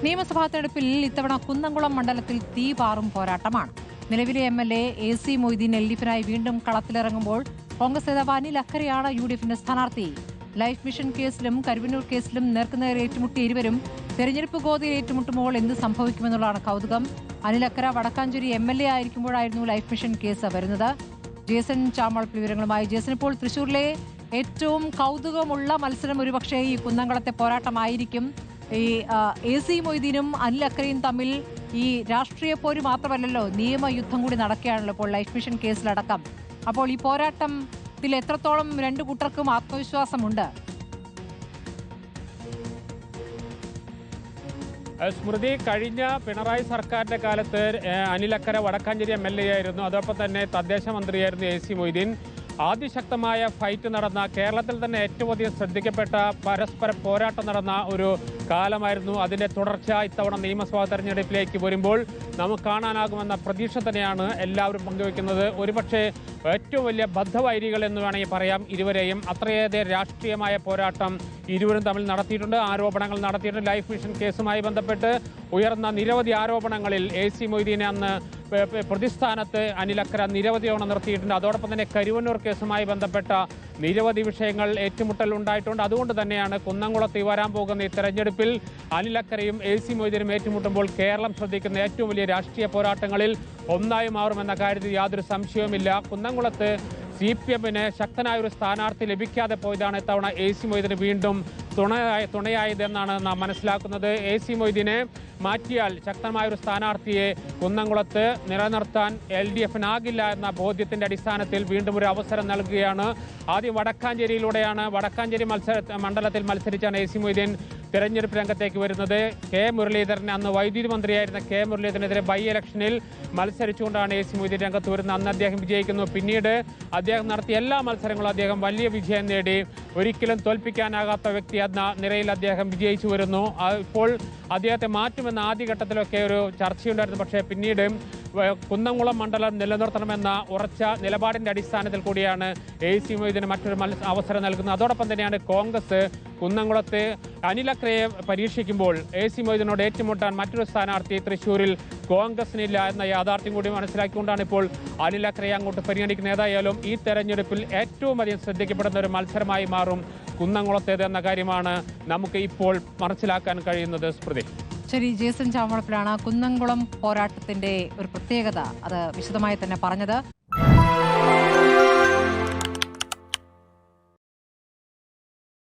നിയമസഭാ തെരഞ്ഞെടുപ്പിൽ ഇത്തവണ കുന്നംകുളം മണ്ഡലത്തിൽ തീപാറും പോരാട്ടമാണ്. നിലവിലെ MLA AC മൊയ്തീൻ LDFിനായി വീണ്ടും കളത്തിലിറങ്ങുമ്പോൾ കോൺഗ്രസ് നേതാവ് അനിൽ അക്കരയാണ് UDFിന്റെ സ്ഥാനാർത്ഥി. ലൈഫ് മിഷൻ കേസിലും കരുവന്നൂർ കേസിലും നേർക്കുനേർ ഏറ്റുമുട്ടിയ ഇരുവരും തെരഞ്ഞെടുപ്പ് ഗോതയിൽ ഏറ്റുമുട്ടുമ്പോൾ എന്ത് സംഭവിക്കുമെന്നുള്ളതാണ് കൗതുകം. അനിൽ അക്കര വടക്കാഞ്ചേരി MLA ആയിരിക്കുമ്പോഴായിരുന്നു ലൈഫ് മിഷൻ കേസ് വരുന്നത്. ജേസൺ ചാമളപ്പിൽ വിവരങ്ങളുമായി. ജേസൺ, ഇപ്പോൾ തൃശൂരിലെ ഏറ്റവും കൗതുകമുള്ള മത്സരം ഒരുപക്ഷേ ഈ കുന്നംകുളത്തെ പോരാട്ടമായിരിക്കും. ഈ AC മൊയ്തീനും അനിൽ അക്കരയും തമ്മിൽ ഈ രാഷ്ട്രീയ പോര് മാത്രമല്ലല്ലോ, നിയമയുദ്ധം കൂടി നടക്കുകയാണല്ലോ ഇപ്പോൾ ലൈഫ് മിഷൻ കേസിലടക്കം. അപ്പോൾ ഈ പോരാട്ടത്തിൽ എത്രത്തോളം രണ്ടു കൂട്ടർക്കും ആത്മവിശ്വാസമുണ്ട്? സ്മൃതി, കഴിഞ്ഞ പിണറായി സർക്കാരിന്റെ കാലത്ത് അനിൽ അക്കര വടക്കാഞ്ചേരി MLA ആയിരുന്നു. അതോടൊപ്പം തന്നെ തദ്ദേശ മന്ത്രിയായിരുന്നു AC മൊയ്തീൻ. അതിശക്തമായ ഫൈറ്റ് നടന്ന, കേരളത്തിൽ തന്നെ ഏറ്റവും അധികം ശ്രദ്ധിക്കപ്പെട്ട പരസ്പര പോരാട്ടം നടന്ന ഒരു കാലമായിരുന്നു. അതിന്റെ തുടർച്ച ഇത്തവണ നിയമസഭാ തെരഞ്ഞെടുപ്പിലേക്ക് വരുമ്പോൾ നമുക്ക് കാണാനാകുമെന്ന പ്രതീക്ഷ തന്നെയാണ് എല്ലാവരും പങ്കുവെക്കുന്നത്. ഒരുപക്ഷെ ഏറ്റവും വലിയ ബദ്ധവൈരികൾ എന്ന് വേണമെങ്കിൽ പറയാം ഇരുവരെയും. അത്രയേറെ രാഷ്ട്രീയമായ പോരാട്ടം ഇരുവരും തമ്മിൽ നടത്തിയിട്ടുണ്ട്, ആരോപണങ്ങൾ നടത്തിയിട്ടുണ്ട്. ലൈഫ് മിഷൻ കേസുമായി ബന്ധപ്പെട്ട് ഉയർന്ന നിരവധി ആരോപണങ്ങളിൽ AC മൊയ്തീനെ അന്ന് പ്രതിസ്ഥാനത്ത് അനിൽ അക്കര നിരവധി തവണ നിർത്തിയിട്ടുണ്ട്. അതോടൊപ്പം തന്നെ കരുവന്നൂർ കേസുമായി ബന്ധപ്പെട്ട നിരവധി വിഷയങ്ങൾ ഏറ്റുമുട്ടൽ ഉണ്ടായിട്ടുണ്ട്. അതുകൊണ്ട് തന്നെയാണ് കുന്നംകുളത്ത് വരാൻ പോകുന്ന ഈ തെരഞ്ഞെടുപ്പിൽ അനിൽ അക്കരയും AC മൊയ്തീനും ഏറ്റുമുട്ടുമ്പോൾ കേരളം ശ്രദ്ധിക്കുന്ന ഏറ്റവും വലിയ രാഷ്ട്രീയ പോരാട്ടങ്ങളിൽ ഒന്നായി മാറുമെന്ന കാര്യത്തിൽ യാതൊരു സംശയവുമില്ല. കുന്നംകുളത്ത് CPMന് ശക്തനായൊരു സ്ഥാനാർത്ഥി ലഭിക്കാതെ പോയതാണ് ഇത്തവണ AC മൊയ്തീന് വീണ്ടും തുണയായതെന്നാണ് നാം മനസ്സിലാക്കുന്നത്. AC മൊയ്തീനെ മാറ്റിയാൽ ശക്തമായൊരു സ്ഥാനാർത്ഥിയെ കുന്നംകുളത്ത് നിലനിർത്താൻ LDFനാകില്ല എന്ന ബോധ്യത്തിന്റെ അടിസ്ഥാനത്തിൽ വീണ്ടും ഒരു അവസരം നൽകുകയാണ്. ആദ്യം വടക്കാഞ്ചേരി മണ്ഡലത്തിൽ മത്സരിച്ചാണ് AC മൊയ്തീൻ തെരഞ്ഞെടുപ്പ് രംഗത്തേക്ക് വരുന്നത്. മുരളീധരൻ, അന്ന് വൈദ്യുതി മന്ത്രിയായിരുന്ന മുരളീധരനെതിരെ ബൈ ഇലക്ഷനിൽ മത്സരിച്ചുകൊണ്ടാണ് AC മൊയ്തീൻ രംഗത്ത് വരുന്നത്. അന്ന് അദ്ദേഹം വിജയിക്കുന്നു. പിന്നീട് അദ്ദേഹം നടത്തിയ എല്ലാ മത്സരങ്ങളും അദ്ദേഹം വലിയ വിജയം നേടി. ഒരിക്കലും തോൽപ്പിക്കാനാകാത്ത വ്യക്തി എന്ന നിലയിൽ അദ്ദേഹം വിജയിച്ചു വരുന്നു. ഇപ്പോൾ അദ്ദേഹത്തെ മാറ്റുമെന്ന ആദ്യഘട്ടത്തിലൊക്കെ ഒരു ചർച്ചയുണ്ടായിരുന്നു. പക്ഷേ പിന്നീട് കുന്നംകുളം മണ്ഡലം നിലനിർത്തണമെന്ന ഉറച്ച നിലപാടിന്റെ അടിസ്ഥാനത്തിൽ കൂടിയാണ് AC മൊയ്തീന് മറ്റൊരു അവസരം നൽകുന്നത്. അതോടൊപ്പം തന്നെയാണ് കോൺഗ്രസ് കുന്നംകുളത്ത് അനിൽ അക്കരയെ പരീക്ഷിക്കുമ്പോൾ AC മൊയ്തീനോട് ഏറ്റുമുട്ടാൻ മറ്റൊരു സ്ഥാനാർത്ഥി തൃശ്ശൂരിൽ കോൺഗ്രസിനില്ല എന്ന യാഥാർത്ഥ്യം കൂടി മനസ്സിലാക്കിക്കൊണ്ടാണ് ഇപ്പോൾ അനിൽ അക്കരയെ അങ്ങോട്ട് പരിഗണിക്കുന്നത്. ഏതായാലും ഈ തെരഞ്ഞെടുപ്പിൽ ഏറ്റവും അധികം ശ്രദ്ധിക്കപ്പെടുന്ന ഒരു മത്സരമായി മാറും കുന്നംകുളത്തേത് എന്ന കാര്യമാണ് നമുക്ക് ഇപ്പോൾ മനസ്സിലാക്കാൻ കഴിയുന്നത്. സ്മൃതി, ശരി. ജേസൺ ചാമളപ്പിലാണ് കുന്നംകുളം പോരാട്ടത്തിന്റെ ഒരു പ്രത്യേകത അത് വിശദമായി തന്നെ പറഞ്ഞത്.